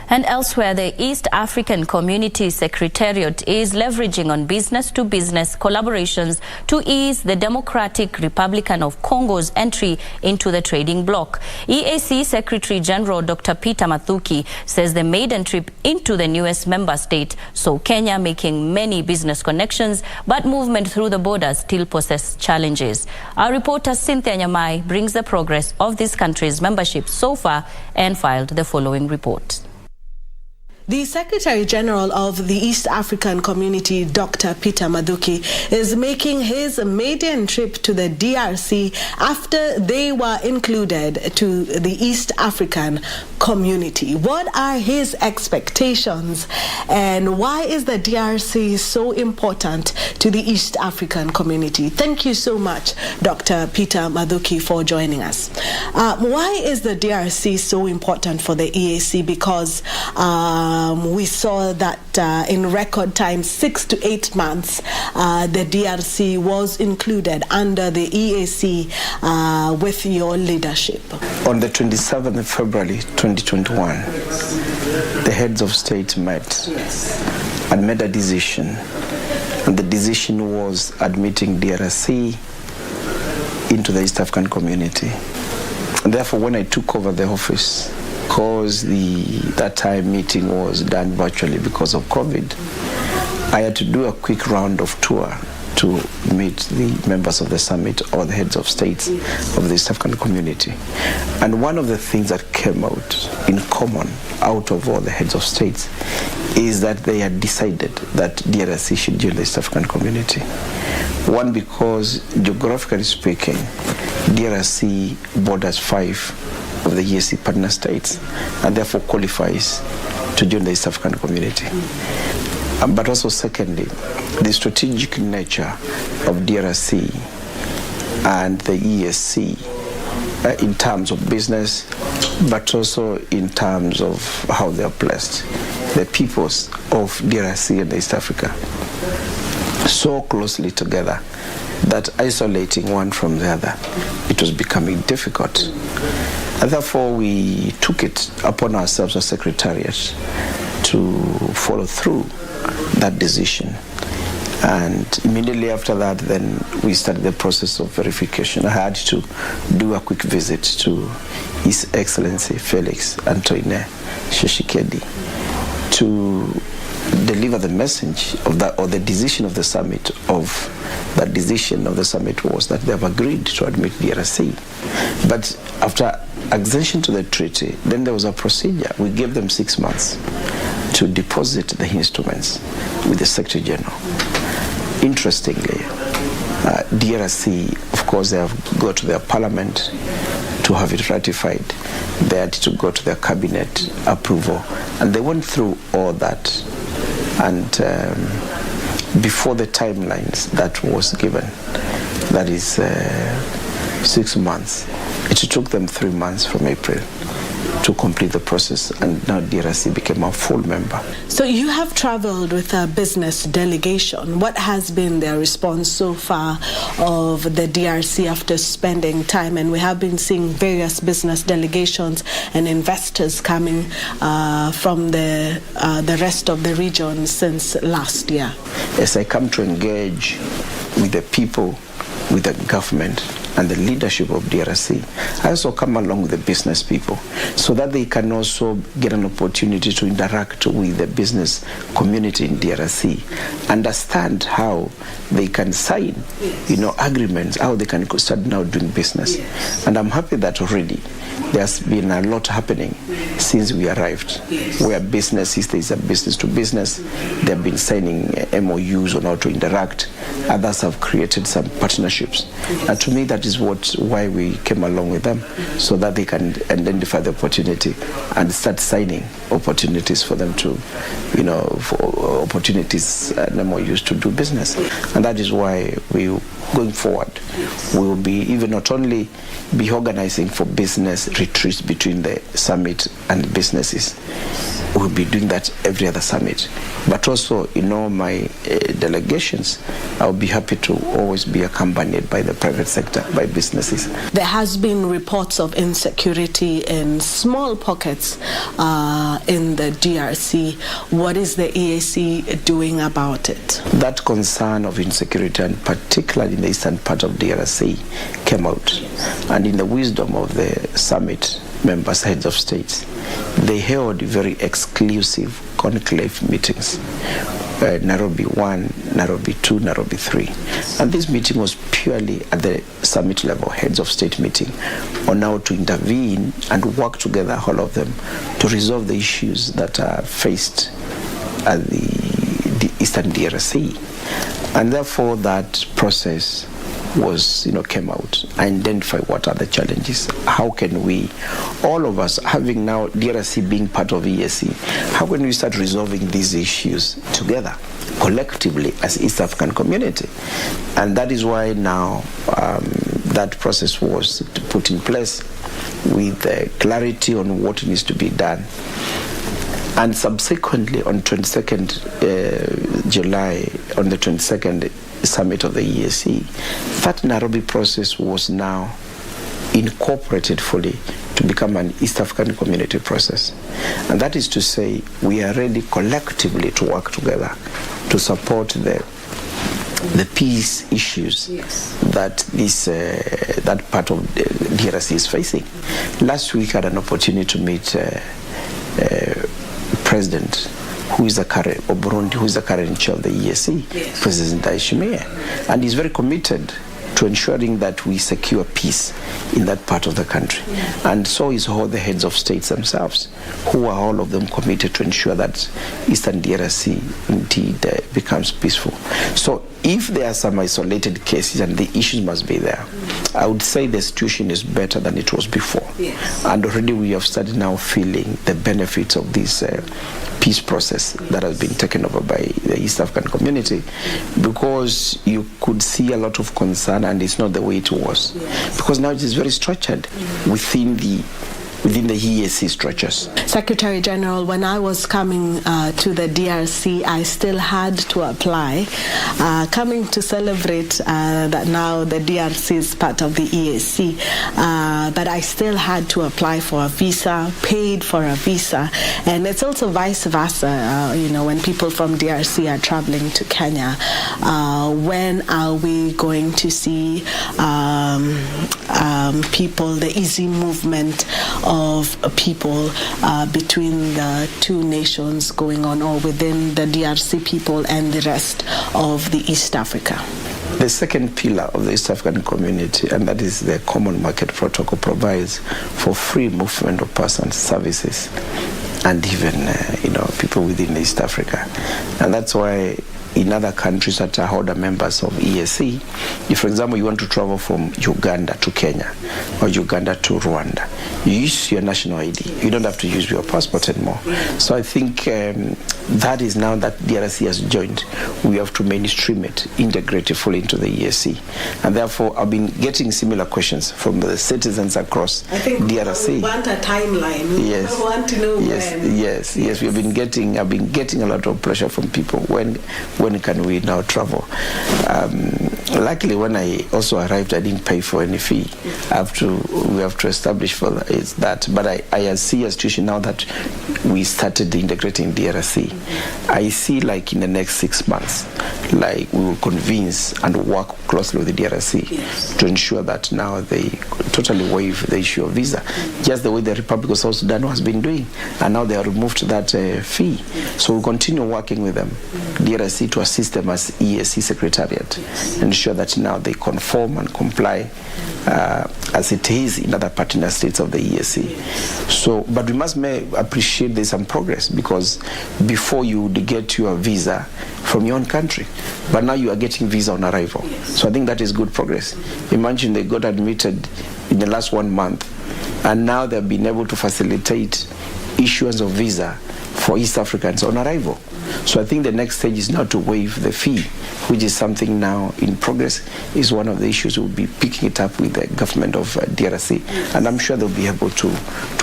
And elsewhere, the East African Community Secretariat is leveraging on business-to-business collaborations to ease the Democratic Republic of Congo's entry into the trading bloc. EAC Secretary General Dr. Peter Mathuki says the maiden trip into the newest member state saw Kenya making many business connections, but movement through the border still poses challenges. Our reporter Cynthia Nyamai brings the progress of this country's membership so far and filed the following report. The Secretary General of the East African Community, Dr. Peter Mathuki, is making his maiden trip to the DRC after they were included to the East African Community. What are his expectations, and why is the DRC so important to the East African Community? Thank you so much, Dr. Peter Mathuki, for joining us. Why is the DRC so important for the EAC? Because we saw that in record time, 6 to 8 months, the DRC was included under the EAC with your leadership. On the 27th of February 2021, the heads of state met and made a decision. And the decision was admitting DRC into the East African Community. And therefore, when I took over the office, because that time meeting was done virtually because of COVID, I had to do a quick round of tour to meet the members of the summit or the heads of states of the East African Community. And one of the things that came out in common out of all the heads of states is that they had decided that DRC should join the East African Community. One, because geographically speaking, DRC borders 5 of the EAC partner states and therefore qualifies to join the East African Community. But also secondly, the strategic nature of DRC and the EAC in terms of business, but also in terms of how they are placed. The peoples of DRC and East Africa so closely together that isolating one from the other, it was becoming difficult. And therefore, we took it upon ourselves as Secretariat to follow through that decision. And immediately after that, then we started the process of verification. I had to do a quick visit to His Excellency Felix Antoine Tshisekedi to deliver the message of that, or the decision of the summit. Of that decision of the summit was that they have agreed to admit DRC. But after accession to the treaty, then there was a procedure. We gave them 6 months to deposit the instruments with the Secretary General. Interestingly, DRC, of course, they have got to their parliament to have it ratified. They had to go to their cabinet approval, and they went through all that. And before the timelines that was given, that is 6 months, it took them 3 months from April to complete the process, and now DRC became a full member. So you have traveled with a business delegation. What has been their response so far of the DRC after spending time? And we have been seeing various business delegations and investors coming from the rest of the region since last year. As I come to engage with the people, with the government, and the leadership of DRC, I also come along with the business people so that they can also get an opportunity to interact with the business community in DRC, understand how they can sign, agreements, how they can start now doing business. And I'm happy that already there's been a lot happening since we arrived, where business is, there's a business to business. They've been signing MOUs on how to interact. Others have created some partnerships. And to me, that is why we came along with them, so that they can identify the opportunity and start signing opportunities for them to, for opportunities and MOUs to do business. And that is why going forward, we will be not only be organizing for business retreats between the summit and businesses. we'll be doing that every other summit. But also, my delegations, I'll be happy to always be accompanied by the private sector, by businesses. There has been reports of insecurity in small pockets in the DRC. What is the EAC doing about it? That concern of insecurity, and particularly in the eastern part of DRC, came out. And in the wisdom of the summit members, heads of states, they held very exclusive conclave meetings. Nairobi 1, Nairobi 2, Nairobi 3. And this meeting was purely at the summit level, heads of state meeting, on how to intervene and work together, all of them, to resolve the issues that are faced at the eastern DRC. And therefore that process was, came out, identify what are the challenges. How can we, all of us, having now DRC being part of EAC, how can we start resolving these issues together, collectively as East African community? And that is why now that process was put in place with clarity on what needs to be done. And subsequently, on 22nd July, on the 22nd summit of the EAC, that Nairobi process was now incorporated fully to become an East African community process. And that is to say, we are ready collectively to work together to support the peace issues that that part of the DRC is facing. Last week I had an opportunity to meet President of Burundi, who is the current chair of the EAC, President Ndayishimiye, and he's very committed to ensuring that we secure peace in that part of the country. And so is all the heads of states themselves, who are all of them committed to ensure that Eastern DRC indeed becomes peaceful. So if there are some isolated cases, and the issues must be there, I would say the situation is better than it was before. And already we have started now feeling the benefits of this peace process that has been taken over by the East African community, because you could see a lot of concern, and it's not the way it was, because now it is very structured within the EAC structures. Secretary General, when I was coming to the DRC, I still had to apply, coming to celebrate that now the DRC is part of the EAC, but I still had to apply for a visa, paid for a visa, and it's also vice versa, when people from DRC are traveling to Kenya. When are we going to see people, the easy movement of people between the two nations going on, or within the DRC people and the rest of the East Africa? The second pillar of the East African community, and that is the Common Market Protocol, provides for free movement of persons, services, and even people within East Africa. And that's why in other countries that are holder members of EAC, if, for example, you want to travel from Uganda to Kenya or Uganda to Rwanda, you use your national ID. You don't have to use your passport anymore. So I think that is now that DRC has joined, we have to mainstream it, integrate it fully into the EAC. And therefore, I've been getting similar questions from the citizens across DRC. We want a timeline. Yes. We want to know when. Yes. I've been getting a lot of pressure from people. When can we now travel? Luckily, when I also arrived, I didn't pay for any fee. We have to establish for that. But I see a situation now that we started integrating DRC. I see, like, in the next 6 months, like, we will convince and work closely with the DRC to ensure that now they totally waive the issue of visa, just the way the Republic of South Sudan has been doing, and now they have removed that fee. So we'll continue working with them, DRC, to assist them as EAC Secretariat, ensure that now they conform and comply as it is in other partner states of the EAC. So, but we must appreciate there's some progress, because before you would get your visa from your own country, but now you are getting visa on arrival. So I think that is good progress. Imagine they got admitted in the last 1 month, and now they've been able to facilitate issuance of visa for East Africans on arrival. So I think the next stage is now to waive the fee, which is something now in progress. Is one of the issues. We'll be picking it up with the government of DRC, and I'm sure they'll be able to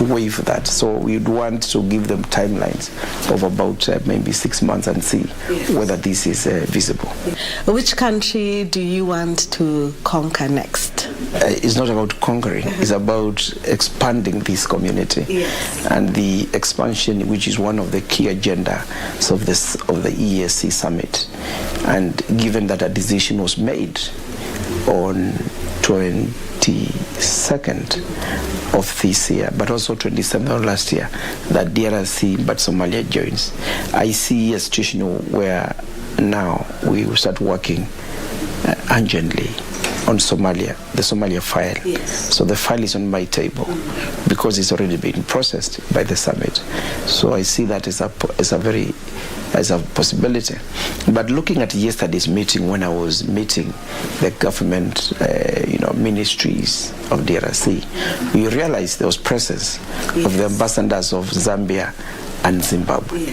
waive that. So we'd want to give them timelines of about maybe 6 months and see whether this is visible. Which country do you want to conquer next? It's not about conquering, it's about expanding this community. And the expansion, which is one of the key agendas of the EAC summit. And given that a decision was made on 22nd of this year, but also 27th of last year, that DRC but Somalia joins, I see a situation where now we will start working urgently on Somalia, the Somalia file. So the file is on my table because it's already been processed by the summit. So I see that as a possibility. But looking at yesterday's meeting, when I was meeting the government, ministries of DRC, we realized there was presence of the ambassadors of Zambia and Zimbabwe.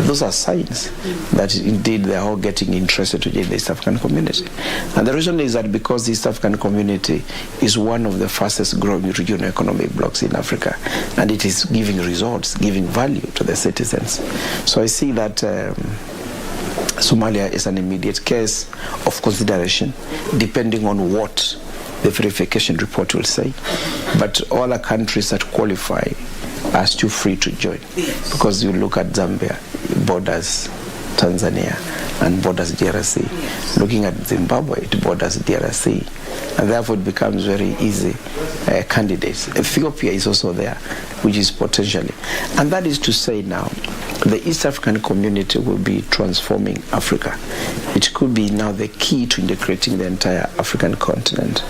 Those are signs that indeed they are all getting interested in the East African community. And the reason is that because the East African community is one of the fastest growing regional economic blocs in Africa, and it is giving results, giving value to the citizens. So I see that Somalia is an immediate case of consideration, depending on what the verification report will say. But all our countries that qualify are still free to join, because you look at Zambia, borders Tanzania and borders DRC. Looking at Zimbabwe, it borders DRC, and therefore it becomes very easy candidates. Ethiopia is also there, which is potentially. And that is to say now, the East African community will be transforming Africa. It could be now the key to integrating the entire African continent,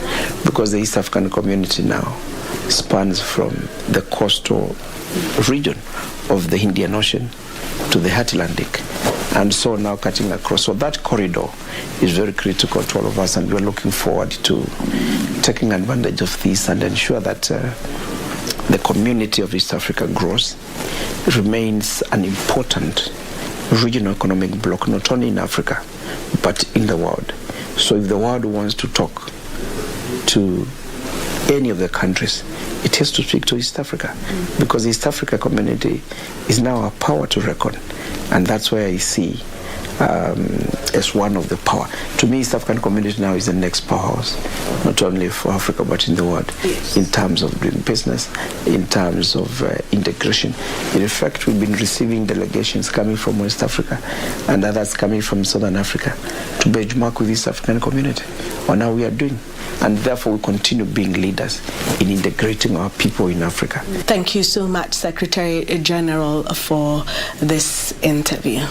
because the East African community now spans from the coastal region of the Indian Ocean to the Atlantic, and so now cutting across. So that corridor is very critical to all of us, and we're looking forward to taking advantage of this and ensure that the community of East Africa grows, remains an important regional economic bloc, not only in Africa, but in the world. So if the world wants to talk to any of the countries, it has to speak to East Africa, because the East Africa community is now a power to reckon, and that's where I see as one of the power. To me, East African community now is the next powerhouse, not only for Africa but in the world, in terms of doing business, in terms of integration. In fact, we've been receiving delegations coming from West Africa and others coming from Southern Africa to benchmark with East African community on how we are doing. And therefore, we continue being leaders in integrating our people in Africa. Thank you so much, Secretary General, for this interview.